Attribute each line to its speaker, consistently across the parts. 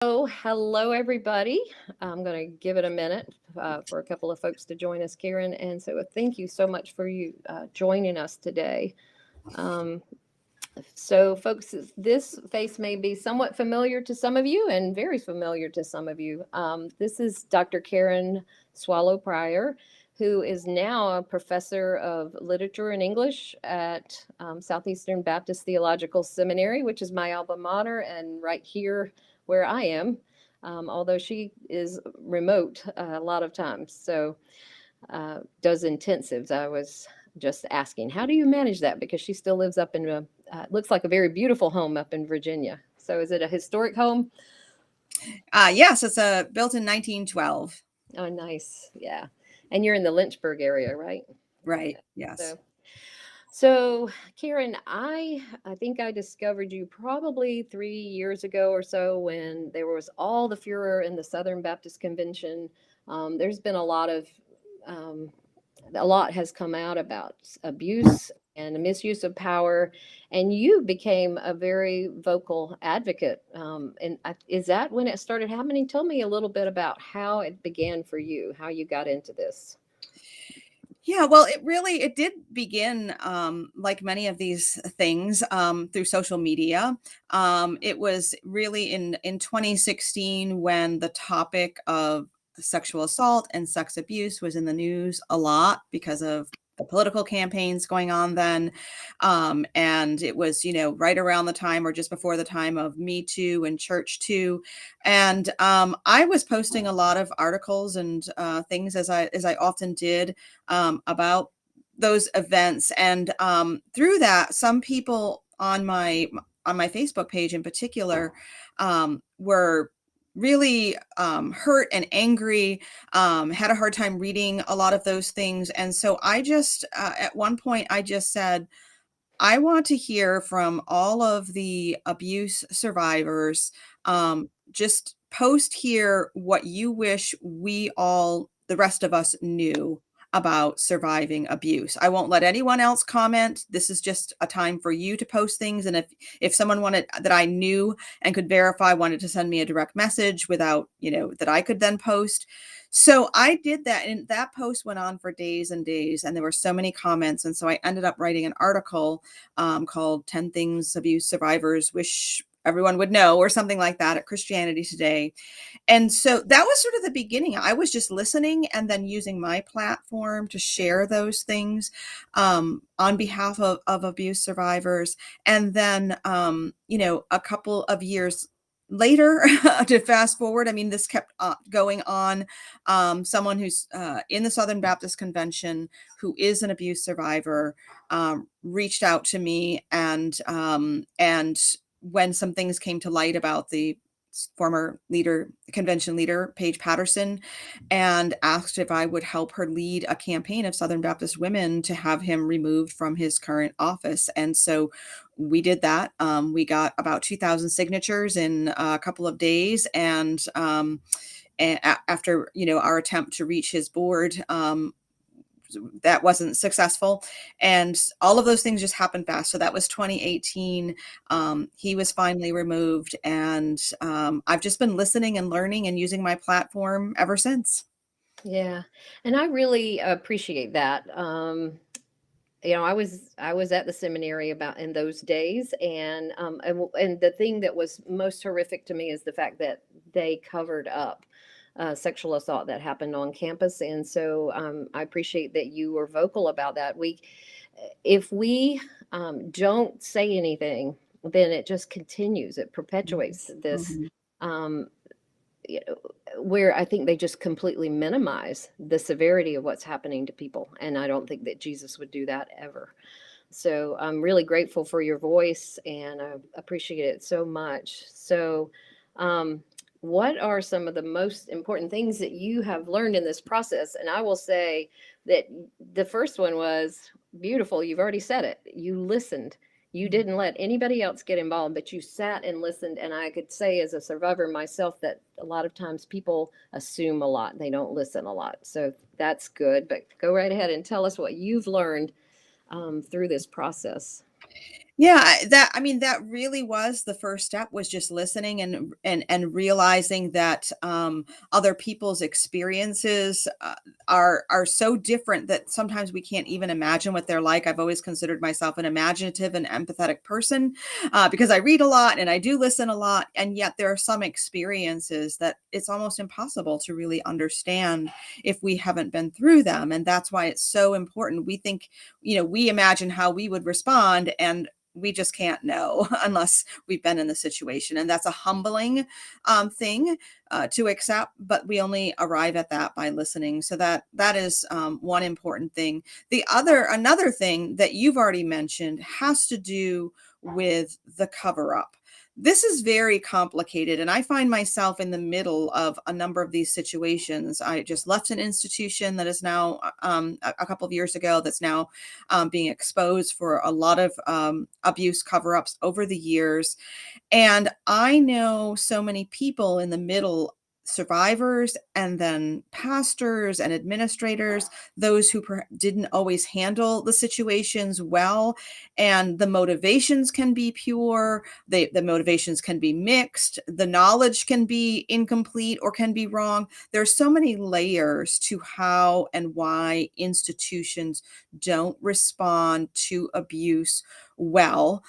Speaker 1: Oh, hello, everybody. I'm going to give it a minute for a couple of folks to join us, Karen. And so thank you so much for you joining us today. Um, so, folks, this face may be somewhat familiar to some of you and very familiar to some of you. This is Dr. Karen Swallow Pryor, who is now a professor of literature and English at Southeastern Baptist Theological Seminary, which is my alma mater, and right here where I am, although she is remote a lot of times. So, does intensives. I was just asking, how do you manage that? Because she still lives up in a, looks like a very beautiful home up in Virginia. So is it a historic home?
Speaker 2: Yes, it's built in 1912.
Speaker 1: Oh, nice. Yeah. And you're in the Lynchburg area, right?
Speaker 2: Right.
Speaker 1: Yeah.
Speaker 2: Yes.
Speaker 1: So, Karen, I think I discovered you probably 3 years ago or so when there was all the furor in the Southern Baptist Convention. There's been um, a lot has come out about abuse and the misuse of power, and you became a very vocal advocate. Is that when it started happening? Tell me a little bit about how it began for you, how you got into this.
Speaker 2: Yeah, well, it did begin like many of these things through social media. It was really in 2016 when the topic of sexual assault and sex abuse was in the news a lot because of the political campaigns going on then. And it was, right around the time or just before the time of Me Too and Church Too. And I was posting a lot of articles and things as I often did about those events. And through that, some people on my Facebook page in particular were really hurt and angry, had a hard time reading a lot of those things. And so I just, at one point, I just said, I want to hear from all of the abuse survivors. Just post here what you wish the rest of us knew about surviving abuse. I won't let anyone else comment. This is just a time for you to post things. And if someone wanted that I knew and could verify wanted to send me a direct message without, that I could then post. So I did that, and that post went on for days and days, and there were so many comments. And so I ended up writing an article called 10 Things Abuse Survivors Wish Everyone Would Know, or something like that, at Christianity Today. And so that was sort of the beginning. I was just listening and then using my platform to share those things on behalf of abuse survivors. And then, a couple of years later, to fast forward, I mean, this kept going on. Someone who's in the Southern Baptist Convention, who is an abuse survivor, reached out to me, and when some things came to light about the former convention leader, Paige Patterson, and asked if I would help her lead a campaign of Southern Baptist women to have him removed from his current office. And so we did that. We got about 2,000 signatures in a couple of days. And after, our attempt to reach his board, that wasn't successful, and all of those things just happened fast. So that was 2018. He was finally removed, and I've just been listening and learning and using my platform ever since.
Speaker 1: Yeah, and I really appreciate that. I was at the seminary about in those days, and the thing that was most horrific to me is the fact that they covered up sexual assault that happened on campus, and so I appreciate that you were vocal about that. If we don't say anything, then it just continues. It perpetuates this.
Speaker 2: Mhm.
Speaker 1: Um, you know, where I think they just completely minimize the severity of what's happening to people. And I don't think that Jesus would do that ever. So I'm really grateful for your voice and I appreciate it so much. So, um, what are some of the most important things that you have learned in this process? And I will say that the first one was beautiful. You've already said it. You listened. You didn't let anybody else get involved, but you sat and listened. And I could say, as a survivor myself, that a lot of times people assume a lot, they don't listen a lot. So that's good. But go right ahead and tell us what you've learned through this process.
Speaker 2: Yeah, that really was the first step, was just listening and realizing that other people's experiences are so different that sometimes we can't even imagine what they're like. I've always considered myself an imaginative and empathetic person because I read a lot and I do listen a lot, and yet there are some experiences that it's almost impossible to really understand if we haven't been through them, and that's why it's so important. We think, we imagine how we would respond, and we just can't know unless we've been in the situation, and that's a humbling thing to accept, but we only arrive at that by listening. So that is one important thing. Another thing that you've already mentioned has to do with the cover up. This is very complicated, and I find myself in the middle of a number of these situations. I just left an institution that is now a couple of years ago, that's now being exposed for a lot of abuse cover-ups over the years. And I know so many people in the middle, survivors and then pastors and administrators, those who didn't always handle the situations well. And the motivations can be pure, the motivations can be mixed, the knowledge can be incomplete or can be wrong. There's so many layers to how and why institutions don't respond to abuse well,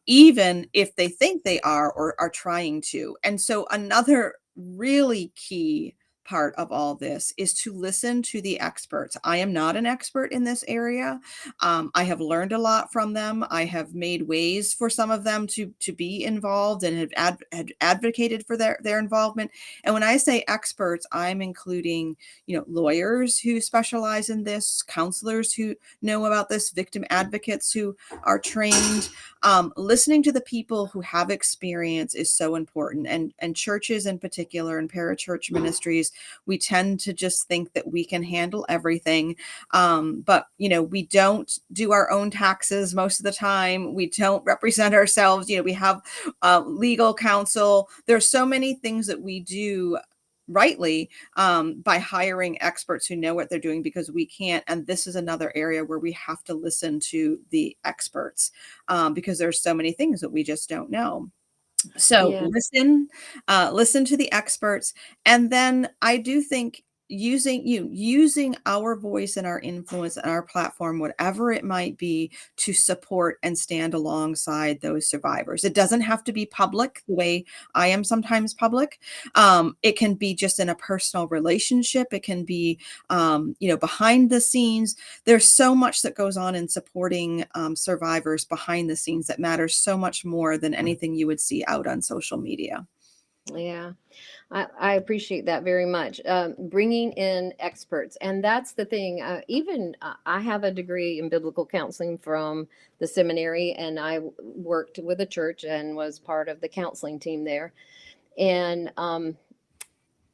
Speaker 2: even if they think they are or are trying to. And so another really key part of all this is to listen to the experts. I am not an expert in this area. I have learned a lot from them. I have made ways for some of them to be involved and have had advocated for their involvement. And when I say experts, I'm including, lawyers who specialize in this, counselors who know about this, victim advocates who are trained. Listening to the people who have experience is so important, and churches in particular, and parachurch ministries, we tend to just think that we can handle everything, but we don't do our own taxes most of the time. We don't represent ourselves. We have legal counsel. There's so many things that we do rightly by hiring experts who know what they're doing, because we can't. And this is another area where we have to listen to the experts, because there's so many things that we just don't know. So
Speaker 1: Yeah.
Speaker 2: listen to the experts. And then I do think using our voice and our influence and our platform, whatever it might be, to support and stand alongside those survivors. It doesn't have to be public the way I am sometimes public. It can be just in a personal relationship. It can be, behind the scenes. There's so much that goes on in supporting survivors behind the scenes that matters so much more than anything you would see out on social media.
Speaker 1: Yeah. I appreciate that very much. Bringing in experts. And that's the thing. Even I have a degree in biblical counseling from the seminary, and I worked with a church and was part of the counseling team there. And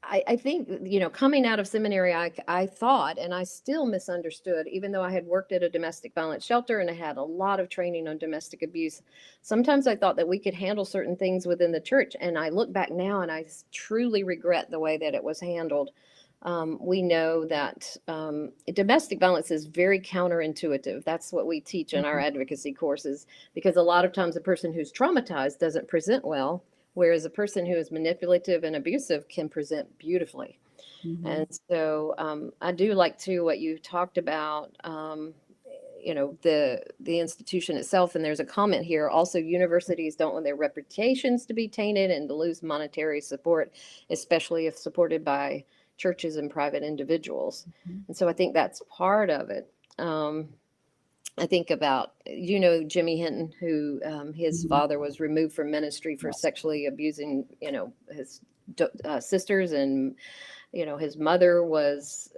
Speaker 1: I think, coming out of seminary, I thought, and I still misunderstood, even though I had worked at a domestic violence shelter and I had a lot of training on domestic abuse. Sometimes I thought that we could handle certain things within the church. And I look back now and I truly regret the way that it was handled. We know that domestic violence is very counterintuitive. That's what we teach in our advocacy courses, because a lot of times a person who's traumatized doesn't present well, whereas a person who is manipulative and abusive can present beautifully.
Speaker 2: Mhm.
Speaker 1: And so I do like too what you talked about. The institution itself, and there's a comment here. Also, universities don't want their reputations to be tainted and to lose monetary support, especially if supported by churches and private individuals.
Speaker 2: Mhm.
Speaker 1: And so I think that's part of it. I think about, Jimmy Hinton, who his
Speaker 2: Mhm.
Speaker 1: father was removed from ministry for
Speaker 2: Yes.
Speaker 1: sexually abusing, his sisters, and his mother was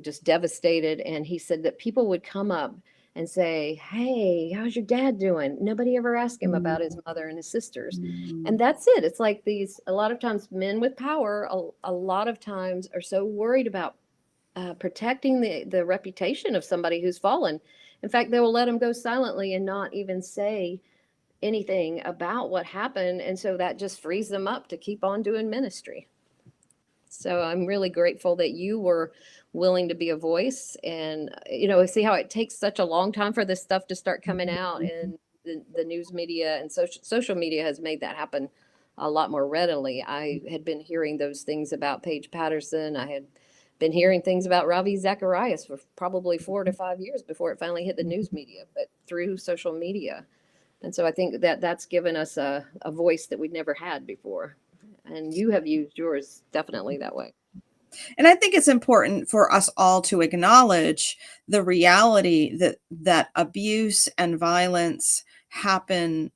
Speaker 1: just devastated. And he said that people would come up and say, "Hey, how's your dad doing?" Nobody ever asked him about his mother and his sisters. And
Speaker 2: Mhm.
Speaker 1: that's it. It's like a lot of times men with power, a lot of times are so worried about protecting the reputation of somebody who's fallen. In fact, they will let them go silently and not even say anything about what happened. And so that just frees them up to keep on doing ministry. So I'm really grateful that you were willing to be a voice, and see how it takes such a long time for this stuff to start coming out.
Speaker 2: Mhm.
Speaker 1: And the news media and social media has made that happen a lot more readily. I had been hearing those things about Paige Patterson. I had been hearing things about Ravi Zacharias for probably 4 to 5 years before it finally hit the news media, but through social media. And so I think that that's given us a voice that we'd never had before. And you have used yours definitely that way.
Speaker 2: And I think it's important for us all to acknowledge the reality that abuse and violence happen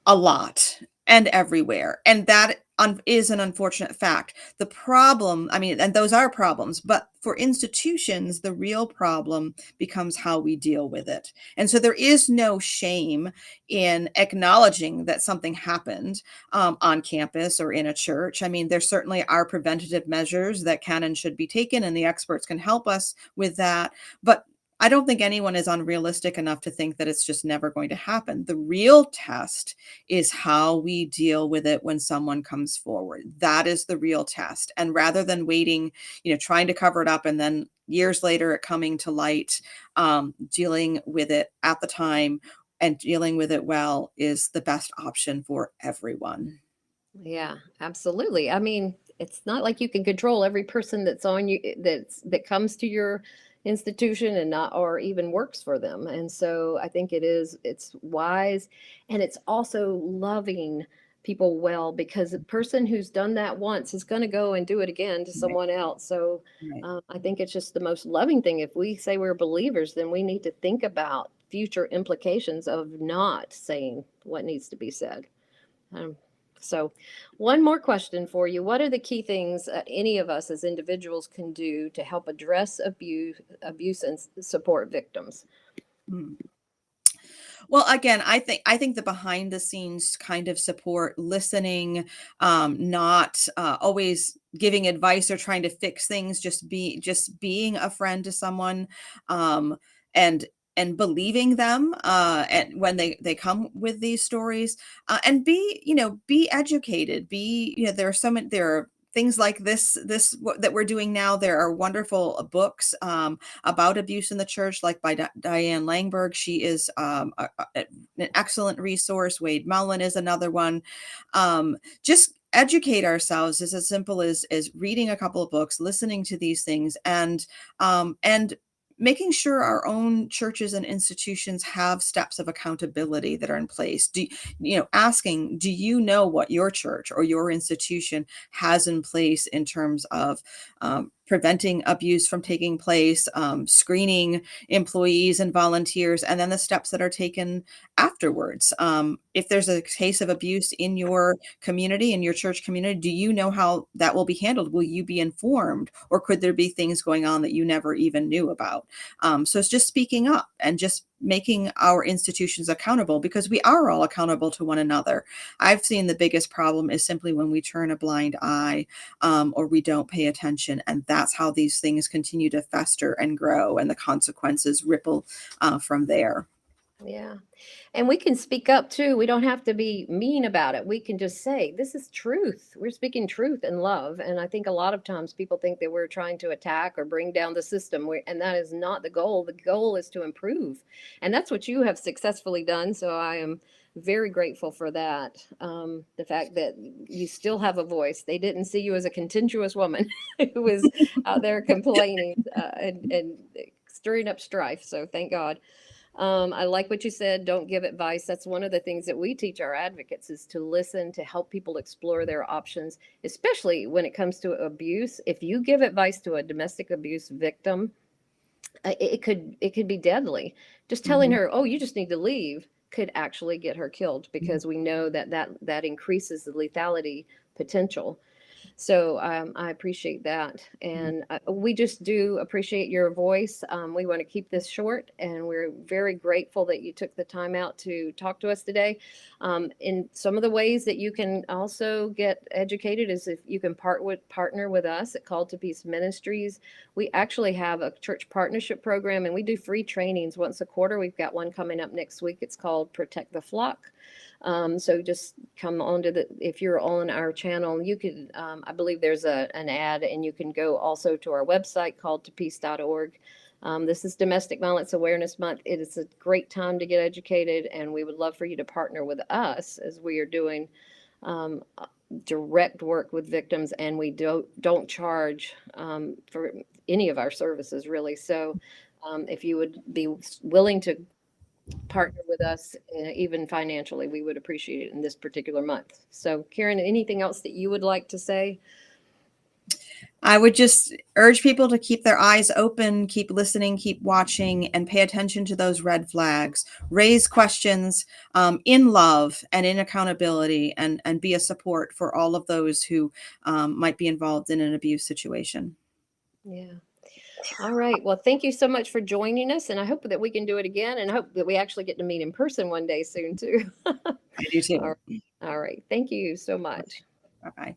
Speaker 2: a lot and everywhere. And that is an unfortunate fact. The problem, I mean, and those are problems, but for institutions, the real problem becomes how we deal with it. And so there is no shame in acknowledging that something happened on campus or in a church. I mean, there certainly are preventative measures that can and should be taken, and the experts can help us with that. But I don't think anyone is unrealistic enough to think that it's just never going to happen. The real test is how we deal with it when someone comes forward. That is the real test. And rather than waiting, trying to cover it up and then years later it coming to light, dealing with it at the time and dealing with it well is the best option for everyone.
Speaker 1: Yeah, absolutely. I mean, it's not like you can control every person that's on you that comes to your institution and not or even works for them. And so I think it's wise, and it's also loving people well, because the person who's done that once is going to go and do it again to
Speaker 2: Right,
Speaker 1: someone else. So
Speaker 2: right.
Speaker 1: I think it's just the most loving thing. If we say we're believers, then we need to think about future implications of not saying what needs to be said. Um, so, one more question for you. What are the key things any of us as individuals can do to help address abuse and support victims?
Speaker 2: Mm. Well, again, I think the behind the scenes kind of support, listening, not always giving advice or trying to fix things, just being a friend to someone, um, and and believing them, and when they come with these stories, and be educated. There are there are things like that we're doing now. There are wonderful books about abuse in the church, like by Diane Langberg. She is an excellent resource. Wade Mullen is another one. Just educate ourselves is as simple as reading a couple of books, listening to these things, and making sure our own churches and institutions have steps of accountability that are in place. Asking, do you know what your church or your institution has in place in terms of preventing abuse from taking place, screening employees and volunteers, and then the steps that are taken afterwards. If there's a case of abuse in your community, in your church community, do you know how that will be handled? Will you be informed? Or could there be things going on that you never even knew about? So it's just speaking up and just making our institutions accountable, because we are all accountable to one another. I've seen the biggest problem is simply when we turn a blind eye, or we don't pay attention. And that's how these things continue to fester and grow, and the consequences ripple from there.
Speaker 1: Yeah. And we can speak up too. We don't have to be mean about it. We can just say, this is truth. We're speaking truth and love. And I think a lot of times people think that we're trying to attack or bring down the system, and that is not the goal. The goal is to improve. And that's what you have successfully done. So I am very grateful for that. The fact that you still have a voice. They didn't see you as a contentious woman who was out there complaining and stirring up strife. So thank God. I like what you said. Don't give advice. That's one of the things that we teach our advocates, is to listen, to help people explore their options, especially when it comes to abuse. If you give advice to a domestic abuse victim, it could be deadly. Just telling
Speaker 2: Mhm.
Speaker 1: her, "Oh, you just need to leave," could actually get her killed, because we know that increases the lethality potential. So I appreciate that. And we just do appreciate your voice. We want to keep this short, and we're very grateful that you took the time out to talk to us today. In some of the ways that you can also get educated is if you can partner with us at Called to Peace Ministries. We actually have a church partnership program, and we do free trainings once a quarter. We've got one coming up next week. It's called Protect the Flock. So just come on to if you're on our channel, you could, I believe there's an ad, and you can go also to our website, calledtopeace.org. This is Domestic Violence Awareness Month. It is a great time to get educated, and we would love for you to partner with us as we are doing um, direct work with victims, and we don't charge for any of our services really. So if you would be willing to partner with us, even financially, we would appreciate it in this particular month. So Karen, anything else that you would like to say?
Speaker 2: I would just urge people to keep their eyes open, keep listening, keep watching, and pay attention to those red flags. Raise questions in love and in accountability, and be a support for all of those who might be involved in an abuse situation.
Speaker 1: Yeah. All right. Well, thank you so much for joining us, and I hope that we can do it again, and I hope that we actually get to meet in person one day soon too.
Speaker 2: I do
Speaker 1: All
Speaker 2: too.
Speaker 1: right. All right. Thank you so much.
Speaker 2: Bye bye.